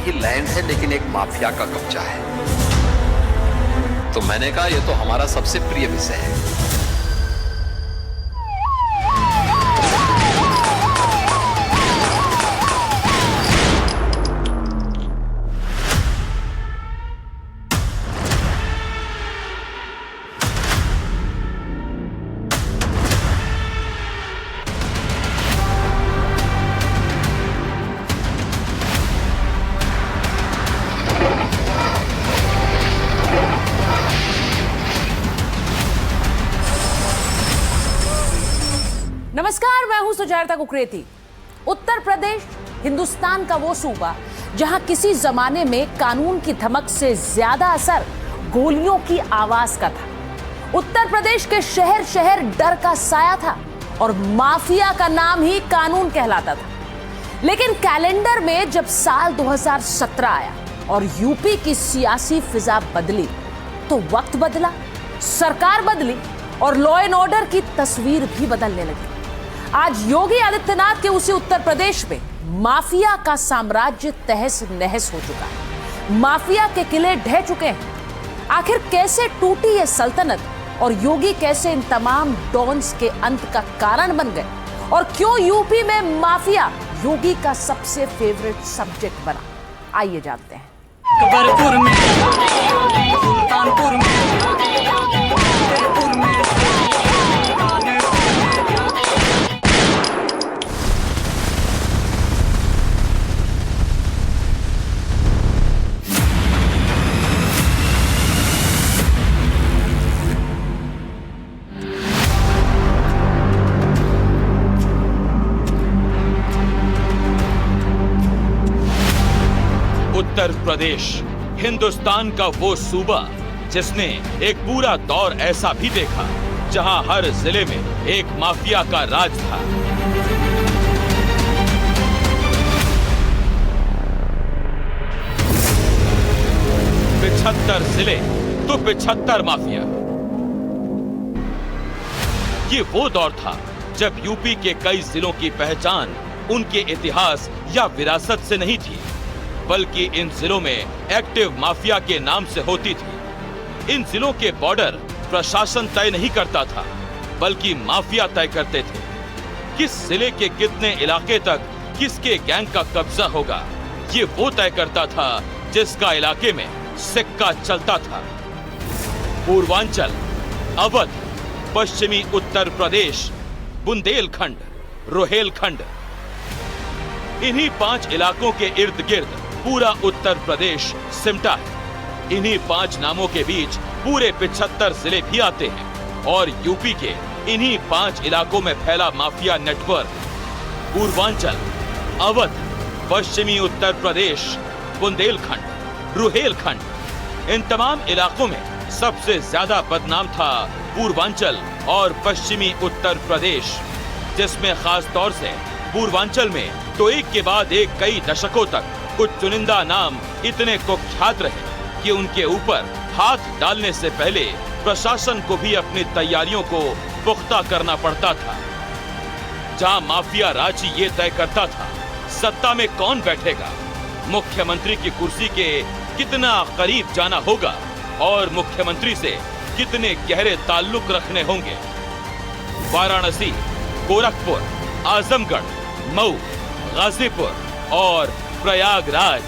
ही land है, लेकिन एक माफिया का कब्जा है। तो मैंने कहा ये तो हमारा सबसे प्रिय विषय है। नमस्कार, मैं हूं सुजाता कुकरेती। उत्तर प्रदेश हिंदुस्तान का वो सूबा जहां किसी जमाने में कानून की धमक से ज्यादा असर गोलियों की आवाज का था। उत्तर प्रदेश के शहर शहर डर का साया था और माफिया का नाम ही कानून कहलाता था। लेकिन कैलेंडर में जब साल 2017 आया और यूपी की सियासी फिजा बदली तो वक्त बदला, सरकार बदली और लॉ एंड ऑर्डर की तस्वीर भी बदलने लगी। आज योगी आदित्यनाथ के उसी उत्तर प्रदेश में माफिया का साम्राज्य तहस नहस हो चुका है। माफिया के किले ढह चुके हैं। आखिर कैसे टूटी ये सल्तनत और योगी कैसे इन तमाम डॉन्स के अंत का कारण बन गए, और क्यों यूपी में माफिया योगी का सबसे फेवरेट सब्जेक्ट बना, आइए जानते हैं। कबरपुर में, सुल्तानपुर में, उत्तर प्रदेश हिंदुस्तान का वो सूबा जिसने एक पूरा दौर ऐसा भी देखा जहां हर जिले में एक माफिया का राज था। पिछहत्तर जिले तो 75 माफिया। ये वो दौर था जब यूपी के कई जिलों की पहचान उनके इतिहास या विरासत से नहीं थी, बल्कि इन जिलों में एक्टिव माफिया के नाम से होती थी। इन जिलों के बॉर्डर प्रशासन तय नहीं करता था, बल्कि माफिया तय करते थे। किस जिले के कितने इलाके तक किसके गैंग का कब्जा होगा, ये वो तय करता था जिसका इलाके में सिक्का चलता था। पूर्वांचल, अवध, पश्चिमी उत्तर प्रदेश, बुंदेलखंड, रोहेलखंड, इन्हीं 5 इलाकों के इर्द गिर्द पूरा उत्तर प्रदेश सिमटा है। इन्हीं 5 नामों के बीच पूरे 75 जिले भी आते हैं और यूपी के इन्हीं 5 इलाकों में फैला माफिया नेटवर्क पूर्वांचल, अवध, पश्चिमी उत्तर प्रदेश, बुंदेलखंड, रुहेलखंड, इन तमाम इलाकों में सबसे ज्यादा बदनाम था पूर्वांचल और पश्चिमी उत्तर प्रदेश, जिसमें खास तौर से पूर्वांचल में तो एक के बाद एक कई दशकों तक कुछ चुनिंदा नाम इतने कुख्यात रहे कि उनके ऊपर हाथ डालने से पहले प्रशासन को भी अपनी तैयारियों को पुख्ता करना पड़ता था। जहां माफिया राज ही ये तय करता था सत्ता में कौन बैठेगा, मुख्यमंत्री की कुर्सी के कितना करीब जाना होगा और मुख्यमंत्री से कितने गहरे ताल्लुक रखने होंगे। वाराणसी, गोरखपुर, आजमगढ़, मऊ, गाजीपुर और प्रयागराज,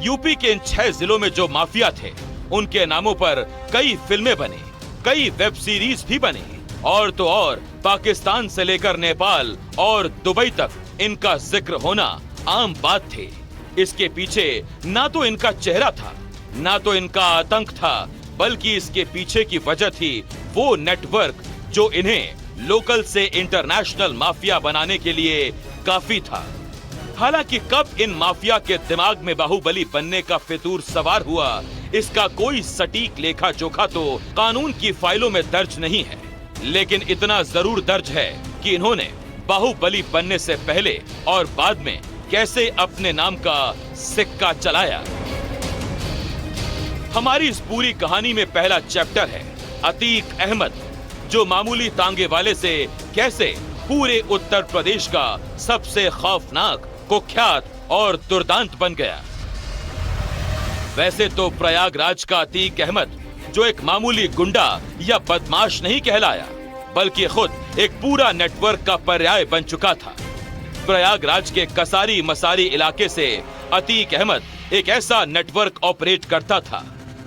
यूपी के इन 6 जिलों में जो माफिया थे उनके नामों पर कई फिल्में बनी, कई वेब सीरीज भी बनी, और तो और पाकिस्तान से लेकर नेपाल और दुबई तक इनका जिक्र होना आम बात थी। इसके पीछे ना तो इनका चेहरा था, ना तो इनका आतंक था, बल्कि इसके पीछे की वजह थी वो नेटवर्क जो इन्हें लोकल से इंटरनेशनल माफिया बनाने के लिए काफी था। हालांकि कब इन माफिया के दिमाग में बाहुबली बनने का फितूर सवार हुआ, इसका कोई सटीक लेखा जोखा तो कानून की फाइलों में दर्ज नहीं है, लेकिन इतना जरूर दर्ज है कि इन्होंने बाहुबली बनने से पहले और बाद में कैसे अपने नाम का सिक्का चलाया। हमारी इस पूरी कहानी में पहला चैप्टर है अतीक अहमद, जो मामूली तांगे वाले से कैसे पूरे उत्तर प्रदेश का सबसे खौफनाक कुख्यात और दुर्दांत बन गया। वैसे तो प्रयागराज का अतीक अहमद जो एक मामूली गुंडा या बदमाश नहीं कहलाया, बल्कि खुद एक पूरा नेटवर्क का पर्याय बन चुका था। प्रयागराज के कसारी मसारी इलाके से अतीक अहमद एक ऐसा नेटवर्क ऑपरेट करता था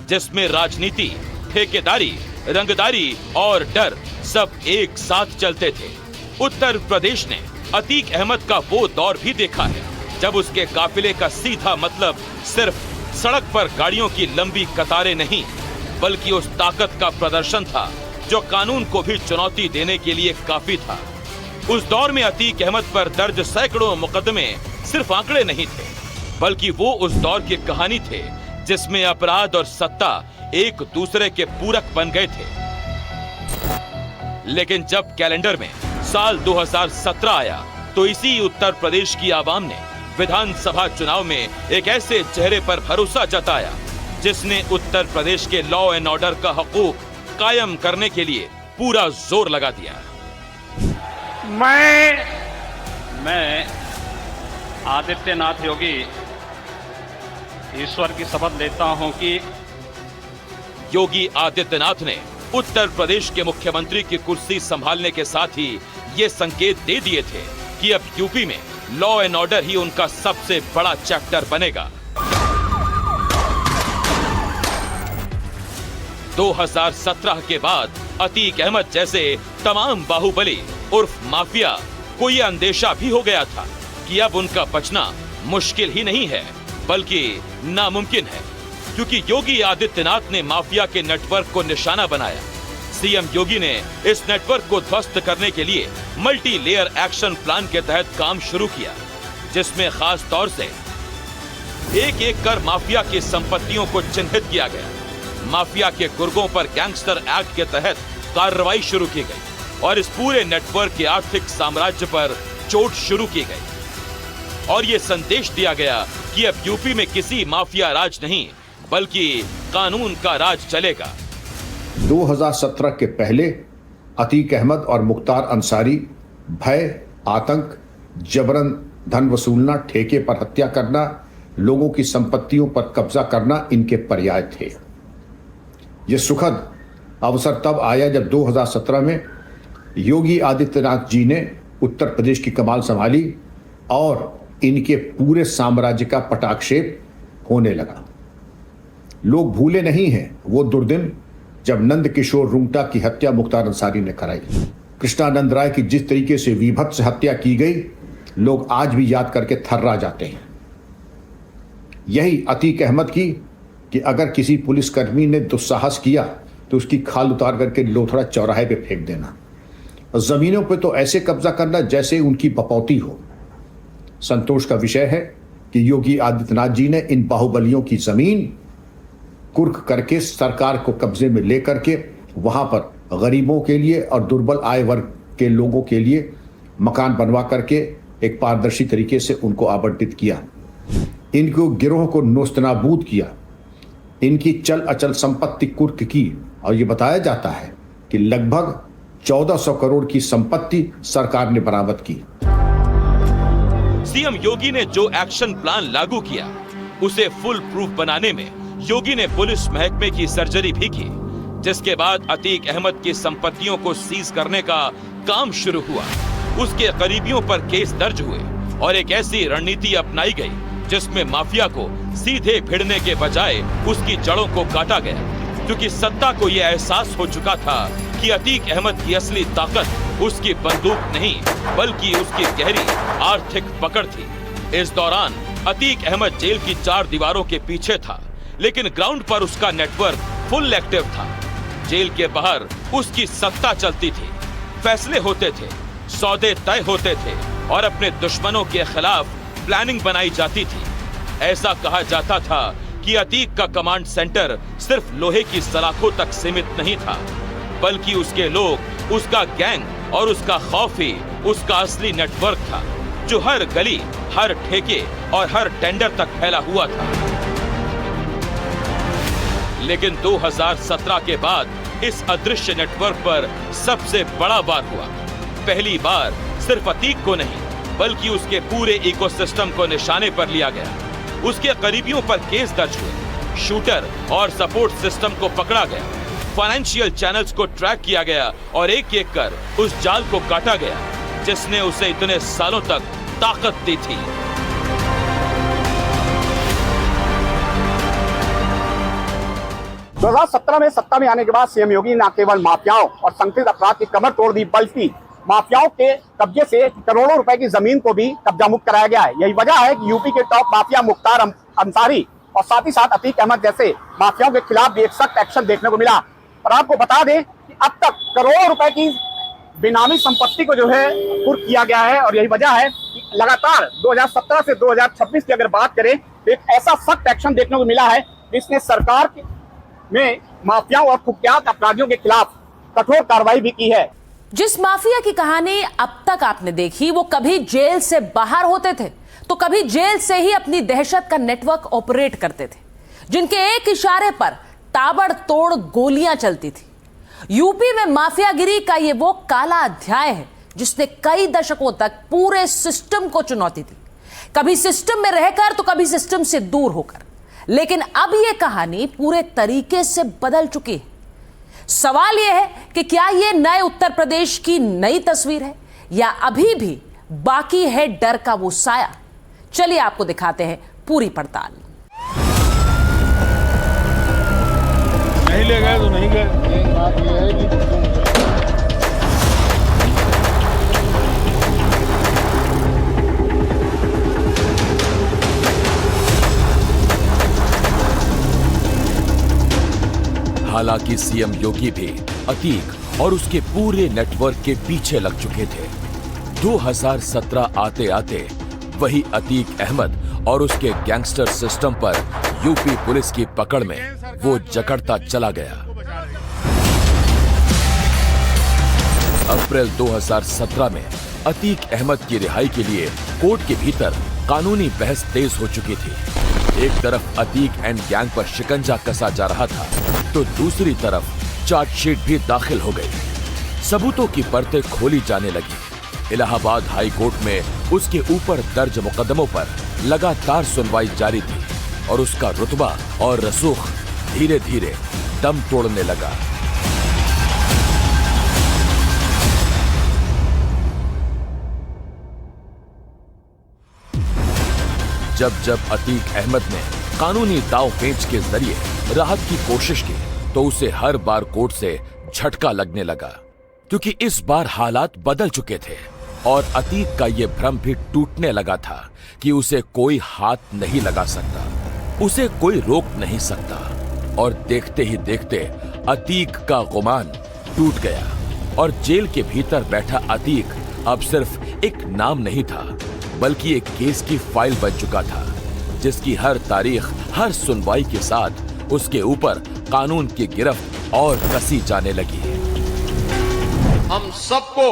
जिसमें राजनीति, ठेकेदारी, रंगदारी और डर सब एक साथ चलते थे। उत्तर प्रदेश ने अतीक अहमद का वो दौर भी देखा है जब उसके काफिले का सीधा मतलब सिर्फ सड़क पर गाड़ियों की लंबी कतारें नहीं, बल्कि उस ताकत का प्रदर्शन था जो कानून को भी चुनौती देने के लिए काफी था। उस दौर में अतीक अहमद पर दर्ज सैकड़ों मुकदमे सिर्फ आंकड़े नहीं थे, बल्कि वो उस दौर की कहानी थे जिसमें अपराध और सत्ता एक दूसरे के पूरक बन गए थे। लेकिन जब कैलेंडर में साल 2017 आया तो इसी उत्तर प्रदेश की आवाम ने विधानसभा चुनाव में एक ऐसे चेहरे पर भरोसा जताया जिसने उत्तर प्रदेश के लॉ एंड ऑर्डर का हकूक कायम करने के लिए पूरा जोर लगा दिया। मैं आदित्यनाथ योगी ईश्वर की शपथ लेता हूं कि योगी आदित्यनाथ ने उत्तर प्रदेश के मुख्यमंत्री की कुर्सी संभालने के साथ ही ये संकेत दे दिए थे कि अब यूपी में लॉ एंड ऑर्डर ही उनका सबसे बड़ा चैप्टर बनेगा। 2017 के बाद अतीक अहमद जैसे तमाम बाहुबली उर्फ माफिया को यह अंदेशा भी हो गया था कि अब उनका बचना मुश्किल ही नहीं है बल्कि नामुमकिन है, क्योंकि योगी आदित्यनाथ ने माफिया के नेटवर्क को निशाना बनाया। सीएम योगी ने इस नेटवर्क को ध्वस्त करने के लिए मल्टी लेयर एक्शन प्लान के तहत काम शुरू किया, जिसमें खास तौर से एक एक कर माफिया की संपत्तियों को चिन्हित किया गया। माफिया के गुर्गों पर गैंगस्टर एक्ट के तहत कार्रवाई शुरू की गई और इस पूरे नेटवर्क के आर्थिक साम्राज्य पर चोट शुरू की गई और ये संदेश दिया गया कि अब यूपी में किसी माफिया राज नहीं बल्कि कानून का राज चलेगा। 2017 के पहले अतीक अहमद और मुख्तार अंसारी भय, आतंक, जबरन धन वसूलना, ठेके पर हत्या करना, लोगों की संपत्तियों पर कब्जा करना इनके पर्याय थे। यह सुखद अवसर तब आया जब 2017 में योगी आदित्यनाथ जी ने उत्तर प्रदेश की कमान संभाली और इनके पूरे साम्राज्य का पटाक्षेप होने लगा। लोग भूले नहीं हैं वो दुर्दिन जब नंद किशोर रुंगटा की हत्या मुख्तार अंसारी ने कराई। कृष्णानंद राय की जिस तरीके से वीभत्स हत्या की गई, लोग आज भी याद करके थर्रा जाते हैं। यही अतीक अहमद की कि अगर किसी पुलिसकर्मी ने दुस्साहस किया तो उसकी खाल उतार करके लोथड़ा चौराहे पे फेंक देना, जमीनों पे तो ऐसे कब्जा करना जैसे उनकी बपौती हो। संतोष का विषय है कि योगी आदित्यनाथ जी ने इन बाहुबलियों की जमीन कुर्क करके सरकार को कब्जे में लेकर के वहां पर गरीबों के लिए और दुर्बल आय वर्ग के लोगों के लिए मकान बनवा करके एक पारदर्शी तरीके से उनको आवंटित किया। इनको गिरोह को नोस्तनाबूद किया, इनकी चल अचल संपत्ति कुर्क की और ये बताया जाता है कि लगभग 1400 करोड़ की संपत्ति सरकार ने बरामद की। सीएम योगी ने जो एक्शन प्लान लागू किया उसे फुल प्रूफ बनाने में योगी ने पुलिस महकमे की सर्जरी भी की, जिसके बाद अतीक अहमद की संपत्तियों को सीज करने का काम शुरू हुआ। उसके करीबियों पर केस दर्ज हुए और एक ऐसी रणनीति अपनाई गई जिसमें माफिया को सीधे भिड़ने के बजाय उसकी जड़ों को काटा गया, क्योंकि सत्ता को यह एहसास हो चुका था कि अतीक अहमद की असली ताकत उसकी बंदूक नहीं बल्कि उसकी गहरी आर्थिक पकड़ थी। इस दौरान अतीक अहमद जेल की 4 दीवारों के पीछे था, लेकिन ग्राउंड पर उसका नेटवर्क फुल एक्टिव था। जेल के बाहर उसकी सत्ता चलती थी, फैसले होते थे, सौदे तय होते थे और अपने दुश्मनों के खिलाफ प्लानिंग बनाई जाती थी। ऐसा कहा जाता था कि अतीक का कमांड सेंटर सिर्फ लोहे की सलाखों तक सीमित नहीं था, बल्कि उसके लोग, उसका गैंग और उसका खौफ ही उसका असली नेटवर्क था, जो हर गली, हर ठेके और हर टेंडर तक फैला हुआ था। लेकिन 2017 के बाद इस अदृश्य नेटवर्क पर सबसे बड़ा वार हुआ। पहली बार सिर्फ अतीक को नहीं बल्कि उसके पूरे इकोसिस्टम को निशाने पर लिया गया। उसके करीबियों पर केस दर्ज हुए, शूटर और सपोर्ट सिस्टम को पकड़ा गया, फाइनेंशियल चैनल्स को ट्रैक किया गया और एक एक कर उस जाल को काटा गया जिसने उसे इतने सालों तक ताकत दी थी। 2017 में सत्ता में आने के बाद सीएम योगी ने न केवल माफियाओं और संगठित अपराध की कमर तोड़ दी, बल्कि माफियाओं के कब्जे से करोड़ों रुपए की जमीन को भी कब्जा मुक्त कराया गया है। यही वजह है कि यूपी के टॉप माफिया मुख्तार अंसारी और साथ ही साथ अतीक अहमद जैसे माफियाओं के खिलाफ भी एक सख्त एक्शन देखने को मिला। और आपको बता दें कि अब तक करोड़ों रुपए की बेनामी संपत्ति को जो है कुर्क किया गया है। और यही वजह है कि लगातार 2017 से 2026 की अगर बात करें तो एक ऐसा सख्त एक्शन देखने को मिला है जिसने सरकार में माफियाओं और कुख्यात अपराधियों के खिलाफ कठोर कार्रवाई भी की है। जिस माफिया की कहानी अब तक आपने देखी वो कभी जेल से बाहर होते थे तो कभी जेल से ही अपनी दहशत का नेटवर्क ऑपरेट करते थे, जिनके एक इशारे पर ताबड़तोड़ गोलियां चलती थी। यूपी में माफियागिरी का ये वो काला अध्याय है जिसने कई दशकों तक पूरे सिस्टम को चुनौती दी, कभी सिस्टम में रहकर तो कभी सिस्टम से दूर होकर। लेकिन अब यह कहानी पूरे तरीके से बदल चुकी है। सवाल यह है कि क्या यह नए उत्तर प्रदेश की नई तस्वीर है या अभी भी बाकी है डर का वो साया। चलिए आपको दिखाते हैं पूरी पड़ताल। नहीं ले गए तो नहीं गए। एक बात यह है कि हालांकि सीएम योगी भी अतीक और उसके पूरे नेटवर्क के पीछे लग चुके थे। 2017 आते आते वही अतीक अहमद और उसके गैंगस्टर सिस्टम पर यूपी पुलिस की पकड़ में वो जकड़ता चला गया। अप्रैल 2017 में अतीक अहमद की रिहाई के लिए कोर्ट के भीतर कानूनी बहस तेज हो चुकी थी। एक तरफ अतीक एंड गैंग पर शिकंजा कसा जा रहा था तो दूसरी तरफ चार्जशीट भी दाखिल हो गई। सबूतों की परतें खोली जाने लगी। इलाहाबाद हाई कोर्ट में उसके ऊपर दर्ज मुकदमों पर लगातार सुनवाई जारी थी और उसका रुतबा और रसूख धीरे धीरे दम तोड़ने लगा। जब जब अतीक अहमद ने कानूनी दांव पेंच के जरिए राहत की कोशिश की तो उसे हर बार कोर्ट से झटका लगने लगा, क्योंकि इस बार हालात बदल चुके थे और अतीक का ये भ्रम भी टूटने लगा था कि उसे कोई हाथ नहीं लगा सकता, उसे कोई रोक नहीं सकता। और देखते ही देखते अतीक का गुमान टूट गया और जेल के भीतर बैठा अतीक अब सिर्फ एक नाम नहीं था बल्कि एक केस की फाइल बन चुका था, जिसकी हर तारीख, हर सुनवाई के साथ उसके ऊपर कानून की गिरफ्त और कसी जाने लगी। हम सबको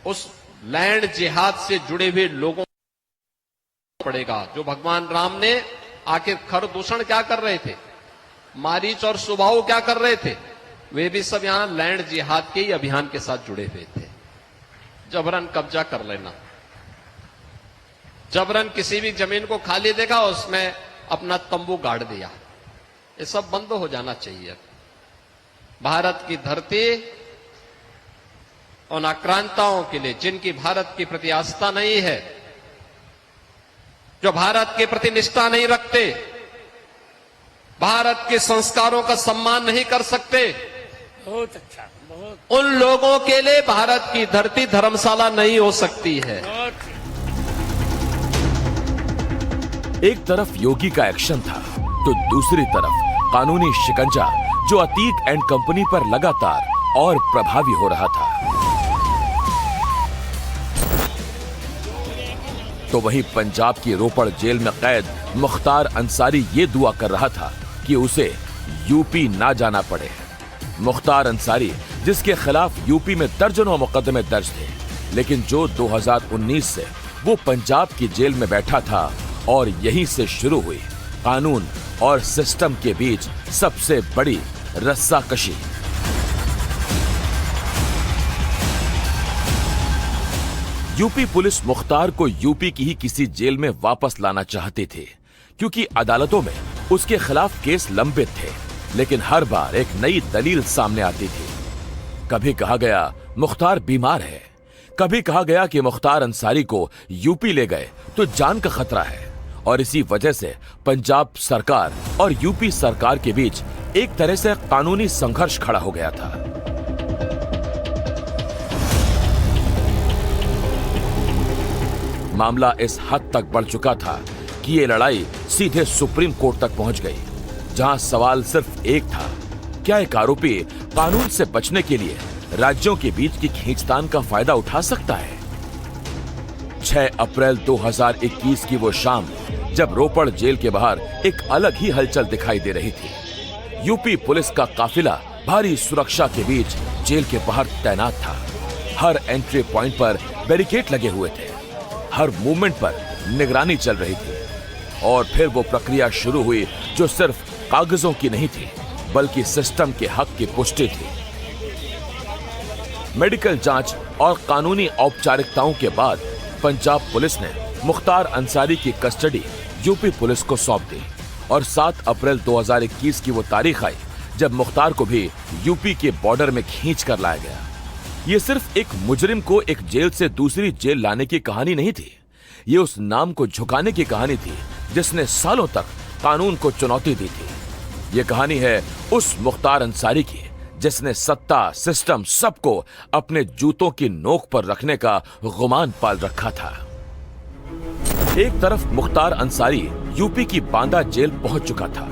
उस लैंड जिहाद से जुड़े हुए लोगों को पड़ेगा जो भगवान राम ने आखिर खर दूषण क्या कर रहे थे, मारीच और सुबाहु क्या कर रहे थे, वे भी सब यहां लैंड जिहाद के ही अभियान के साथ जुड़े हुए थे। जबरन कब्जा कर लेना, जबरन किसी भी जमीन को खाली देखा उसमें अपना तंबू गाड़ दिया, ये सब बंद हो जाना चाहिए। भारत की धरती उन आक्रांताओं के लिए जिनकी भारत के प्रति आस्था नहीं है, जो भारत के प्रति निष्ठा नहीं रखते, भारत के संस्कारों का सम्मान नहीं कर सकते, बहुत अच्छा, बहुत उन लोगों के लिए भारत की धरती धर्मशाला नहीं हो सकती है। एक तरफ योगी का एक्शन था तो दूसरी तरफ कानूनी शिकंजा जो अतीक एंड कंपनी पर लगातार और प्रभावी हो रहा था। तो वहीं पंजाब की रोपड़ जेल में कैद मुख्तार अंसारी ये दुआ कर रहा था कि उसे यूपी ना जाना पड़े। मुख्तार अंसारी जिसके खिलाफ यूपी में दर्जनों मुकदमे दर्ज थे, लेकिन जो 2019 से वो पंजाब की जेल में बैठा था और यहीं से शुरू हुई कानून और सिस्टम के बीच सबसे बड़ी रस्साकशी। यूपी पुलिस मुख्तार को यूपी की ही किसी जेल में वापस लाना चाहती थी, क्योंकि अदालतों में उसके खिलाफ केस लंबित थे। लेकिन हर बार एक नई दलील सामने आती थी। कभी कहा गया मुख्तार बीमार है, कभी कहा गया कि मुख्तार अंसारी को यूपी ले गए तो जान का खतरा है, और इसी वजह से पंजाब सरकार और यूपी सरकार के बीच एक तरह से कानूनी संघर्ष खड़ा हो गया था। मामला इस हद तक बढ़ चुका था कि ये लड़ाई सीधे सुप्रीम कोर्ट तक पहुंच गई, जहां सवाल सिर्फ एक था, क्या एक आरोपी कानून से बचने के लिए राज्यों के बीच की खींचतान का फायदा उठा सकता है? 6 अप्रैल 2021 की वो शाम जब रोपड़ जेल के बाहर एक अलग ही हलचल दिखाई दे रही थी। यूपी पुलिस का काफिला भारी सुरक्षा के बीच जेल के बाहर तैनात था। हर एंट्री पॉइंट पर बैरिकेड लगे हुए थे, हर मूवमेंट पर निगरानी चल रही थी। और फिर वो प्रक्रिया शुरू हुई जो सिर्फ कागजों की नहीं थी, बल्कि सिस्टम के हक की पुष्टि थी। मेडिकल जांच और कानूनी औपचारिकताओं के बाद पंजाब पुलिस ने मुख्तार अंसारी की कस्टडी यूपी पुलिस को सौंप दी, और 7 अप्रैल 2021 की वो तारीख आई जब मुख्तार को भी यूपी के बॉर्डर में खींच कर लाया गया। ये सिर्फ एक मुजरिम को एक जेल से दूसरी जेल लाने की कहानी नहीं थी, ये उस नाम को झुकाने की कहानी थी जिसने सालों तक कानून को चुनौती दी थी। ये कहानी है उस मुख्तार अंसारी की जिसने सत्ता, सिस्टम, सबको अपने जूतों की नोक पर रखने का गुमान पाल रखा था। एक तरफ मुख्तार अंसारी यूपी की बांदा जेल पहुंच चुका था,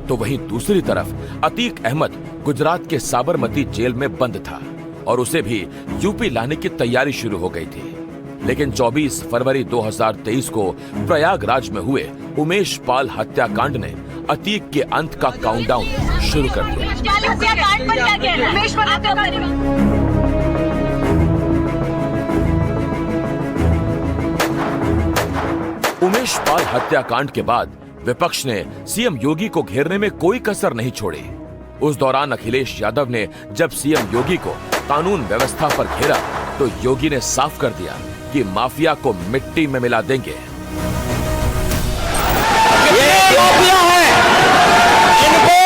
तो वहीं दूसरी तरफ अतीक अहमद गुजरात के साबरमती जेल में बंद था, और उसे भी यूपी लाने की तैयारी शुरू हो गई थी। लेकिन 24 फरवरी 2023 को प्रयागराज में हुए उमेश पाल हत्याकांड ने अतीक के अंत का काउंटडाउन शुरू कर दिया। उमेश पाल हत्याकांड के बाद विपक्ष ने सीएम योगी को घेरने में कोई कसर नहीं छोड़ी। उस दौरान अखिलेश यादव ने जब सीएम योगी को कानून व्यवस्था पर घेरा तो योगी ने साफ कर दिया कि माफिया को मिट्टी में मिला देंगे। ये माफिया है, इनको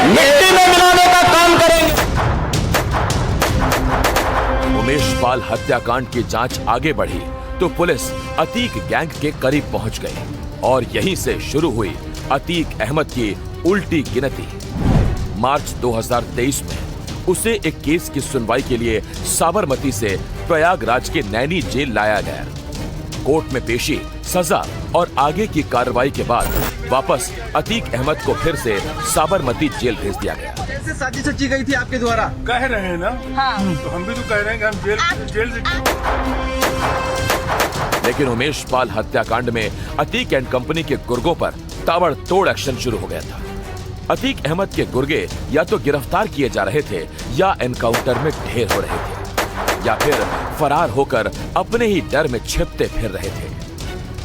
मिट्टी में मिलाने का काम करेंगे। उमेश पाल हत्याकांड की जांच आगे बढ़ी तो पुलिस अतीक गैंग के करीब पहुंच गई, और यहीं से शुरू हुई अतीक अहमद की उल्टी गिनती। मार्च 2023 में उसे एक केस की सुनवाई के लिए साबरमती से प्रयागराज के नैनी जेल लाया गया। कोर्ट में पेशी, सजा और आगे की कार्रवाई के बाद वापस अतीक अहमद को फिर से साबरमती जेल भेज दिया गया। कैसे साजिश रची गई थी आपके द्वारा? कह रहे हैं ना, तो हम भी तो कह रहे हैं कि हम जेल से। लेकिन उमेश पाल हत्याकांड में अतीक एंड कंपनी के गुर्गों पर ताबड़तोड़ एक्शन शुरू हो गया था। अतीक अहमद के गुर्गे या तो गिरफ्तार किए जा रहे थे, या एनकाउंटर में ढेर हो रहे थे, या फिर फरार होकर अपने ही डर में छिपते फिर रहे थे।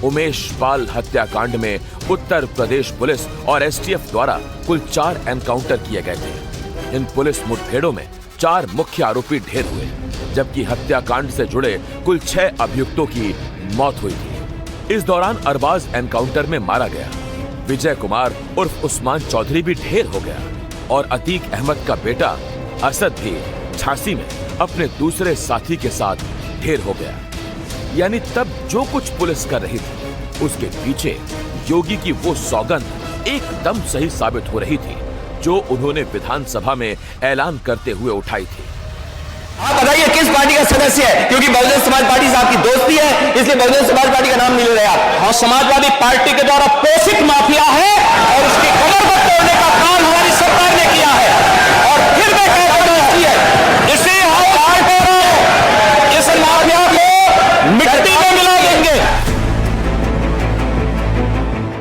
उमेश पाल हत्याकांड में उत्तर प्रदेश पुलिस और एसटीएफ द्वारा कुल 4 एनकाउंटर किए गए थे। इन पुलिस मुठभेड़ों में 4 मुख्य आरोपी ढेर हुए, जबकि हत्याकांड से जुड़े कुल 6 अभियुक्तों की मौत हुई थी। इस दौरान अरबाज एनकाउंटर में मारा गया। विजय कुमार उर्फ उस्मान चौधरी भी ढेर हो गया, और अतीक अहमद का बेटा असद भी झांसी में अपने दूसरे साथी के साथ ढेर हो गया। यानी तब जो कुछ पुलिस कर रही थी उसके पीछे योगी की वो सौगंध एकदम सही साबित हो रही थी जो उन्होंने विधानसभा में ऐलान करते हुए उठाई थी। आप बताइए किस पार्टी का सदस्य है? क्योंकि बहुजन समाज पार्टी से आपकी दोस्ती है, इसलिए बहुजन समाज पार्टी का नाम नहीं ले रहे आप। और समाजवादी पार्टी के द्वारा पोषित माफिया है, और उसकी कमर पर तोड़ने का काम हमारी सरकार ने किया है। और फिर मैं कहता हूं इसे हम काट रहे हैं, इस माफिया को मिट्टी में मिला देंगे।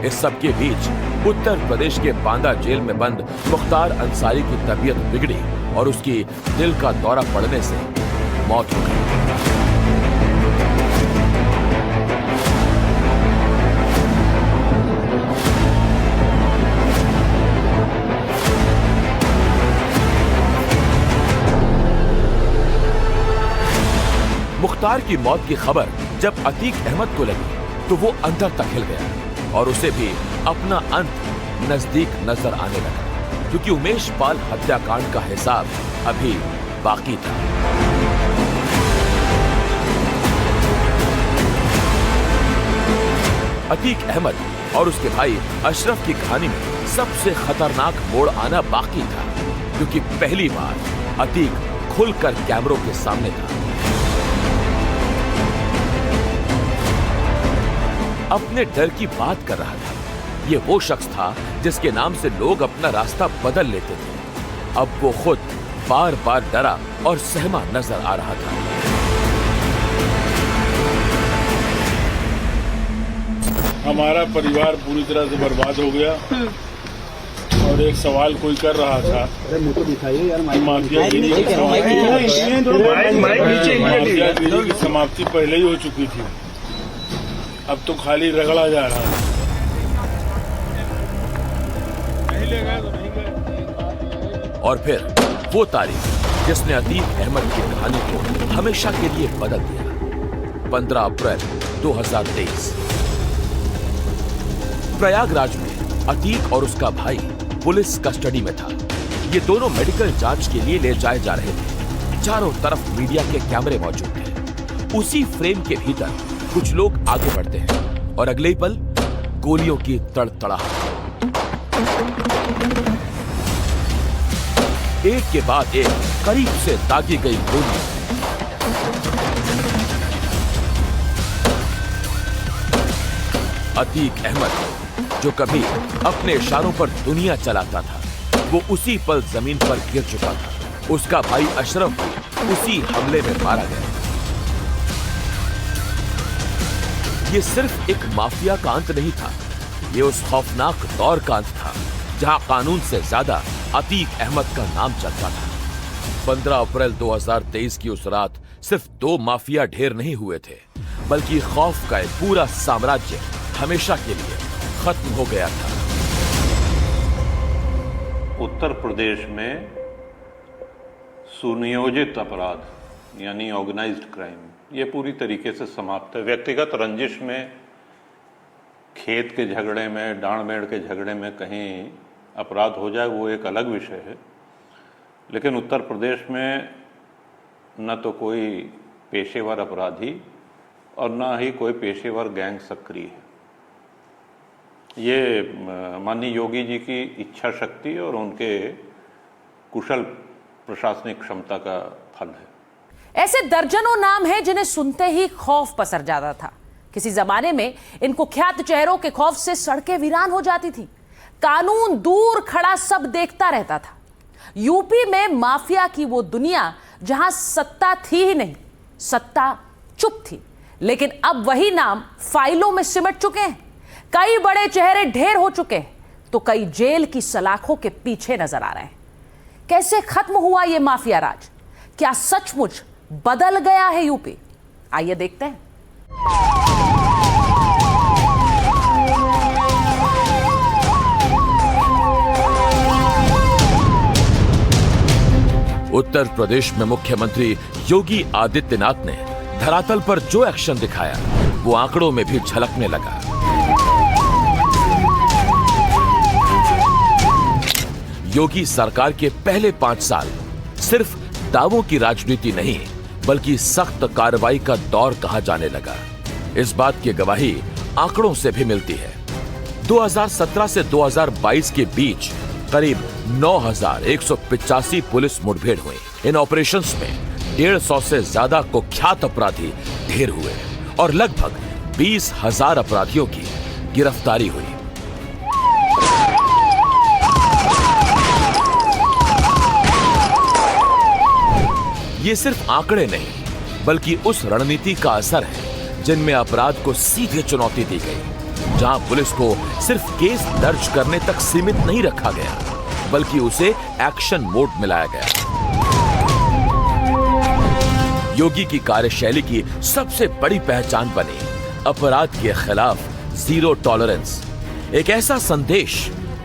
इस सबके बीच उत्तर प्रदेश के बांदा जेल में बंद मुख्तार अंसारी की तबीयत बिगड़ी और उसकी दिल का दौरा पड़ने से मौत हो गई। मुख्तार की मौत की खबर जब अतीक अहमद को लगी तो वो अंदर तक हिल गया और उसे भी अपना अंत नजदीक नजर आने लगा, क्योंकि उमेश पाल हत्याकांड का हिसाब अभी बाकी था। अतीक अहमद और उसके भाई अशरफ की कहानी में सबसे खतरनाक मोड़ आना बाकी था, क्योंकि पहली बार अतीक खुलकर कैमरों के सामने था। अपने डर की बात कर रहा था। ये वो शख्स था जिसके नाम से लोग अपना रास्ता बदल लेते थे। अब वो खुद बार बार डरा और सहमा नजर आ रहा था। हमारा परिवार पूरी तरह से बर्बाद हो गया और एक सवाल कोई कर रहा था, माफियागिरी की समाप्ति पहले ही हो चुकी थी, अब तो खाली रगड़ा जा रहा है। नहीं ले गए तो नहीं गए। और फिर वो तारीख जिसने अतीक अहमद की कहानी को हमेशा के लिए बदल दिया। 15 अप्रैल 2023 प्रयागराज में अतीक और उसका भाई पुलिस कस्टडी में था। ये दोनों मेडिकल जांच के लिए ले जाए जा रहे थे। चारों तरफ मीडिया के कैमरे मौजूद थे। उसी फ्रेम के भीतर कुछ लोग आगे बढ़ते हैं और अगले ही पल गोलियों की तड़तड़ाहट। एक के बाद एक करीब से दागी गई गोली। अतीक अहमद जो कभी अपने इशारों पर दुनिया चलाता था, वो उसी पल जमीन पर गिर चुका था। उसका भाई अशरफ भी उसी हमले में मारा गया। ये सिर्फ एक माफिया का अंत नहीं था, ये उस खौफनाक दौर का अंत था जहां कानून से ज्यादा अतीक अहमद का नाम चलता था। 15 अप्रैल 2023 की उस रात सिर्फ 2 माफिया ढेर नहीं हुए थे, बल्कि खौफ का एक पूरा साम्राज्य हमेशा के लिए खत्म हो गया था। उत्तर प्रदेश में सुनियोजित अपराध यानी ऑर्गेनाइज्ड क्राइम ये पूरी तरीके से समाप्त है। व्यक्तिगत रंजिश में, खेत के झगड़े में, डांड-मेड़ के झगड़े में कहीं अपराध हो जाए वो एक अलग विषय है, लेकिन उत्तर प्रदेश में न तो कोई पेशेवर अपराधी और न ही कोई पेशेवर गैंग सक्रिय है। ये माननीय योगी जी की इच्छा शक्ति और उनके कुशल प्रशासनिक क्षमता का फल है। ऐसे दर्जनों नाम हैं जिन्हें सुनते ही खौफ पसर जाता था। किसी जमाने में इन कुख्यात चेहरों के खौफ से सड़कें वीरान हो जाती थी। कानून दूर खड़ा सब देखता रहता था। यूपी में माफिया की वो दुनिया जहां सत्ता थी ही नहीं, सत्ता चुप थी। लेकिन अब वही नाम फाइलों में सिमट चुके हैं। कई बड़े चेहरे ढेर हो चुके हैं तो कई जेल की सलाखों के पीछे नजर आ रहे हैं। कैसे खत्म हुआ ये माफिया राज? क्या सचमुच बदल गया है यूपी? आइए देखते हैं। उत्तर प्रदेश में मुख्यमंत्री योगी आदित्यनाथ ने धरातल पर जो एक्शन दिखाया वो आंकड़ों में भी झलकने लगा। योगी सरकार के पहले 5 साल सिर्फ दावों की राजनीति नहीं बल्कि सख्त कार्रवाई का दौर कहा जाने लगा। इस बात की गवाही आंकड़ों से भी मिलती है। 2017 से 2022 के बीच करीब 9,185 पुलिस मुठभेड़ हुई। इन ऑपरेशंस में 150 से ज्यादा कुख्यात अपराधी ढेर हुए और लगभग 20,000 अपराधियों की गिरफ्तारी हुई। ये सिर्फ आंकड़े नहीं बल्कि उस रणनीति का असर है जिनमें अपराध को सीधे चुनौती दी गई, जहां पुलिस को सिर्फ केस दर्ज करने तक सीमित नहीं रखा गया बल्कि उसे एक्शन मोड में लाया गया। योगी की कार्यशैली की सबसे बड़ी पहचान बनी अपराध के खिलाफ जीरो टॉलरेंस। एक ऐसा संदेश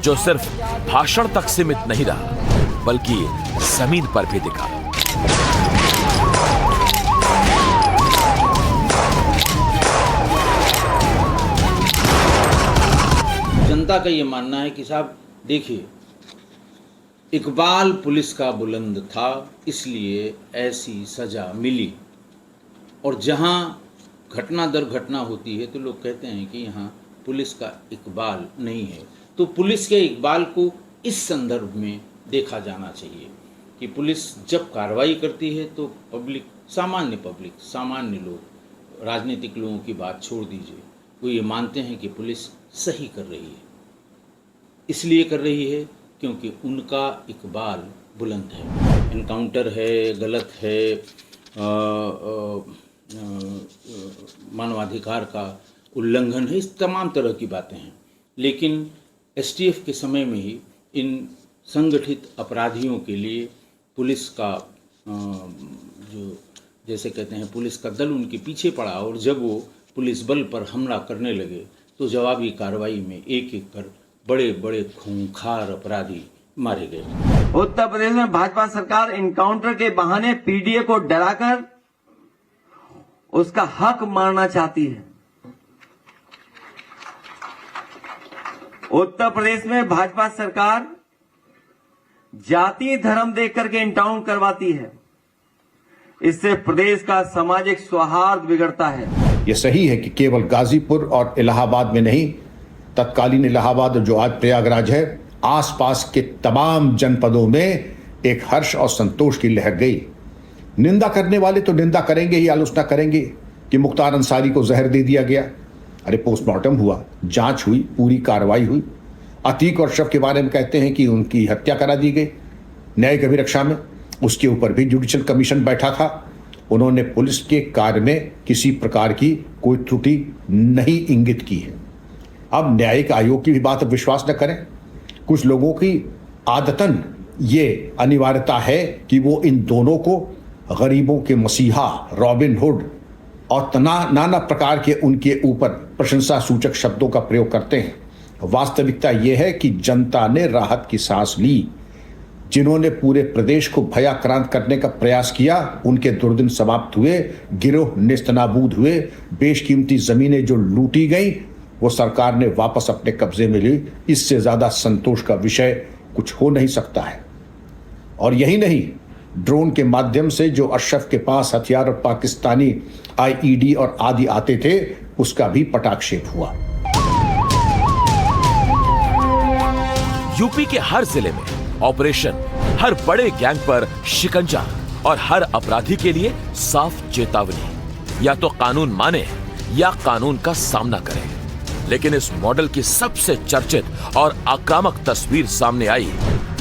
जो सिर्फ भाषण तक सीमित नहीं रहा बल्कि जमीन पर भी दिखा। जनता का ये मानना है कि साहब देखिए, इकबाल पुलिस का बुलंद था, इसलिए ऐसी सज़ा मिली। और जहाँ घटना दर घटना होती है तो लोग कहते हैं कि यहाँ पुलिस का इकबाल नहीं है। तो पुलिस के इकबाल को इस संदर्भ में देखा जाना चाहिए कि पुलिस जब कार्रवाई करती है तो पब्लिक, सामान्य लोग, राजनीतिक लोगों की बात छोड़ दीजिए, वो ये मानते हैं कि पुलिस सही कर रही है। इसलिए कर रही है क्योंकि उनका इकबाल बुलंद है। इनकाउंटर है, गलत है, मानवाधिकार का उल्लंघन है, इस तमाम तरह की बातें हैं। लेकिन एसटीएफ के समय में ही इन संगठित अपराधियों के लिए पुलिस का जो जैसे कहते हैं पुलिस का दल उनके पीछे पड़ा, और जब वो पुलिस बल पर हमला करने लगे तो जवाबी कार्रवाई में एक एक कर बड़े बड़े खूंखार अपराधी मारे गए। उत्तर प्रदेश में भाजपा सरकार इनकाउंटर के बहाने पीडीए को डराकर उसका हक मारना चाहती है। उत्तर प्रदेश में भाजपा सरकार जाति धर्म देख करके इनकाउंटर करवाती है। इससे प्रदेश का सामाजिक सौहार्द बिगड़ता है। यह सही है कि केवल गाजीपुर और इलाहाबाद में नहीं, तत्कालीन इलाहाबाद जो आज प्रयागराज है, आसपास के तमाम जनपदों में एक हर्ष और संतोष की लहर गई। निंदा करने वाले तो निंदा करेंगे ही, आलोचना करेंगे कि मुख्तार अंसारी को जहर दे दिया गया। अरे पोस्टमार्टम हुआ, जांच हुई, पूरी कार्रवाई हुई। अतीक और अशरफ के बारे में कहते हैं कि उनकी हत्या करा दी गई न्यायिक अभिरक्षा में। उसके ऊपर भी जुडिशियल कमीशन बैठा था। उन्होंने पुलिस के कार्य में किसी प्रकार की कोई त्रुटि नहीं इंगित की है। अब न्यायिक आयोग की भी बात अब विश्वास न करें। कुछ लोगों की आदतन ये अनिवार्यता है कि वो इन दोनों को गरीबों के मसीहा, रॉबिन हुड और नाना प्रकार के उनके ऊपर प्रशंसा सूचक शब्दों का प्रयोग करते हैं। वास्तविकता यह है कि जनता ने राहत की सांस ली। जिन्होंने पूरे प्रदेश को भयाक्रांत करने का प्रयास किया, उनके दुर्दिन समाप्त हुए, गिरोह नेस्तनाबूद हुए, बेशकीमती जमीनें जो लूटी गई वो सरकार ने वापस अपने कब्जे में ली। इससे ज्यादा संतोष का विषय कुछ हो नहीं सकता है। और यही नहीं, ड्रोन के माध्यम से जो अशरफ के पास हथियार और पाकिस्तानी आईईडी और आदि आते थे, उसका भी पटाक्षेप हुआ। यूपी के हर जिले में ऑपरेशन, हर बड़े गैंग पर शिकंजा और हर अपराधी के लिए साफ चेतावनी। या तो कानून माने या कानून का सामना करें। लेकिन इस मॉडल की सबसे चर्चित और आक्रामक तस्वीर सामने आई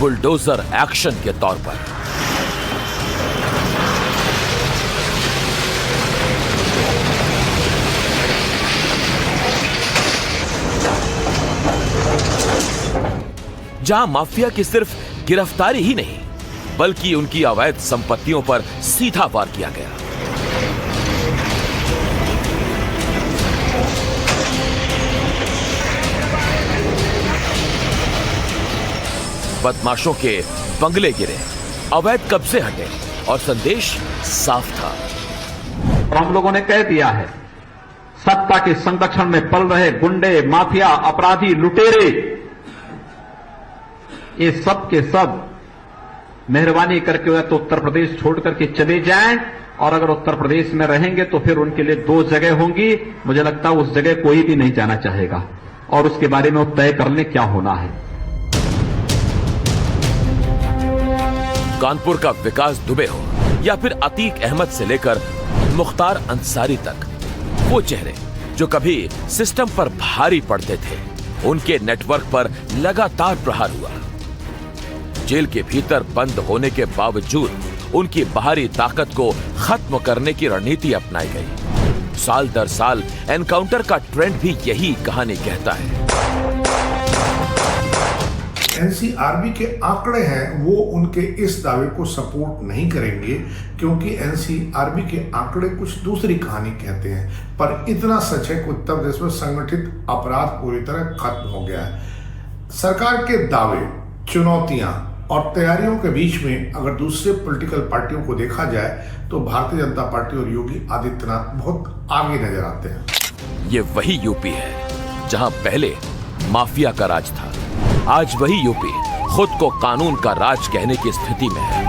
बुलडोजर एक्शन के तौर पर। जहां माफिया की सिर्फ गिरफ्तारी ही नहीं, बल्कि उनकी अवैध संपत्तियों पर सीधा वार किया गया। बदमाशों के बंगले गिरे, अवैध कब्जे हटे और संदेश साफ था। और हम लोगों ने कह दिया है, सत्ता के संरक्षण में पल रहे गुंडे, माफिया, अपराधी, लुटेरे, ये सब के सब मेहरबानी करके या तो उत्तर प्रदेश छोड़ करके चले जाएं, और अगर उत्तर प्रदेश में रहेंगे तो फिर उनके लिए दो जगह होंगी। मुझे लगता है उस जगह कोई भी नहीं जाना चाहेगा, और उसके बारे में वो तय कर लें क्या होना है। कानपुर का विकास दुबे हो या फिर अतीक अहमद से लेकर मुख्तार अंसारी तक, वो चेहरे जो कभी सिस्टम पर भारी पड़ते थे, उनके नेटवर्क पर लगातार प्रहार हुआ। जेल के भीतर बंद होने के बावजूद उनकी बाहरी ताकत को खत्म करने की रणनीति अपनाई गई। साल दर साल एनकाउंटर का ट्रेंड भी यही कहानी कहता है। एनसीआरबी के आंकड़े हैं वो उनके इस दावे को सपोर्ट नहीं करेंगे, क्योंकि एनसीआरबी के आंकड़े कुछ दूसरी कहानी कहते हैं। पर इतना सच है कि उत्तर प्रदेश में संगठित अपराध पूरी तरह खत्म हो गया है। सरकार के दावे, चुनौतियां और तैयारियों के बीच में अगर दूसरे पॉलिटिकल पार्टियों को देखा जाए तो भारतीय जनता पार्टी और योगी आदित्यनाथ बहुत आगे नजर आते हैं। ये वही यूपी है जहां पहले माफिया का राज था। आज वही यूपी खुद को कानून का राज कहने की स्थिति में है।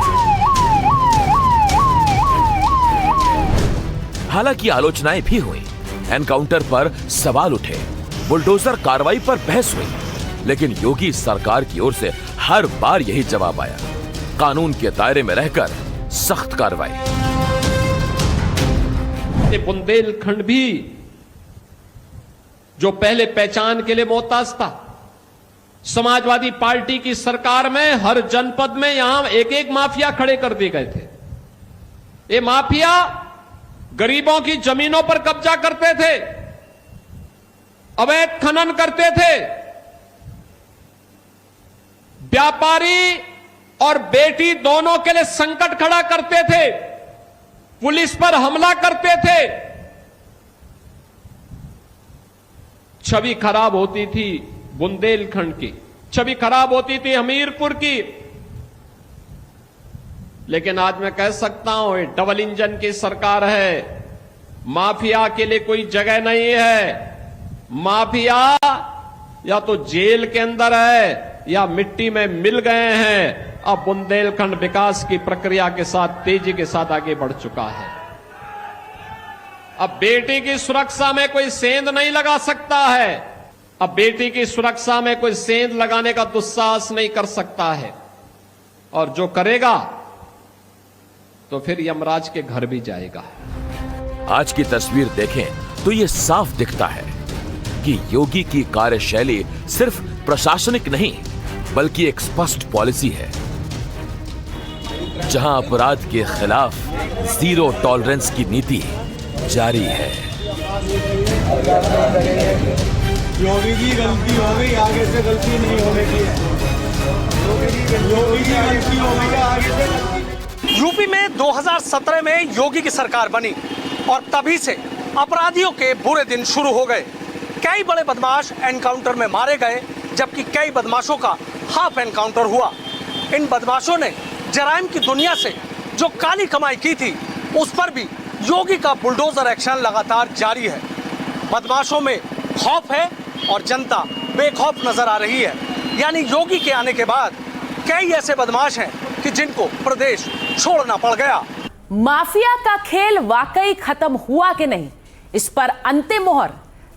हालांकि आलोचनाएं भी हुई, एनकाउंटर पर सवाल उठे, बुलडोजर कार्रवाई पर बहस हुई, लेकिन योगी सरकार की ओर से हर बार यही जवाब आया, कानून के दायरे में रहकर सख्त कार्रवाई। बुंदेलखंड भी जो पहले पहचान के लिए मोहताज था, समाजवादी पार्टी की सरकार में हर जनपद में यहां एक एक माफिया खड़े कर दिए गए थे। ये माफिया गरीबों की जमीनों पर कब्जा करते थे, अवैध खनन करते थे, व्यापारी और बेटी दोनों के लिए संकट खड़ा करते थे, पुलिस पर हमला करते थे। छवि खराब होती थी बुंदेलखंड की, छवि खराब होती थी हमीरपुर की। लेकिन आज मैं कह सकता हूं, ये डबल इंजन की सरकार है, माफिया के लिए कोई जगह नहीं है। माफिया या तो जेल के अंदर है या मिट्टी में मिल गए हैं। अब बुंदेलखंड विकास की प्रक्रिया के साथ तेजी के साथ आगे बढ़ चुका है। अब बेटी की सुरक्षा में कोई सेंध नहीं लगा सकता है, अब बेटी की सुरक्षा में कोई सेंध लगाने का दुस्साहस नहीं कर सकता है, और जो करेगा तो फिर यमराज के घर भी जाएगा। आज की तस्वीर देखें तो यह साफ दिखता है कि योगी की कार्यशैली सिर्फ प्रशासनिक नहीं बल्कि एक स्पष्ट पॉलिसी है, जहां अपराध के खिलाफ जीरो टॉलरेंस की नीति जारी है। योगी की गलती हो गई, आगे से गलती नहीं होने की। योगी की गलती हो गई, आगे से गलती। यूपी में 2017 में योगी की सरकार बनी और तभी से अपराधियों के बुरे दिन शुरू हो गए। कई बड़े बदमाश एनकाउंटर में मारे गए, जबकि कई बदमाशों का हाफ एनकाउंटर हुआ। इन बदमाशों ने जराइम की दुनिया से जो काली कमाई की थी, उस पर भी योगी का बुलडोजर एक्शन लगातार जारी है। बदमाशों में खौफ है और जनता बेखौफ नजर आ रही है। यानी योगी के आने के बाद कई ऐसे बदमाश हैं कि जिनको प्रदेश छोड़ना पड़ गया। माफिया का खेल वाकई खत्म हुआ कि नहीं, इस पर अंतिम मोहर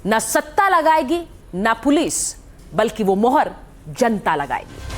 न सत्ता लगाएगी न पुलिस, बल्कि वो मोहर जनता लगाएगी।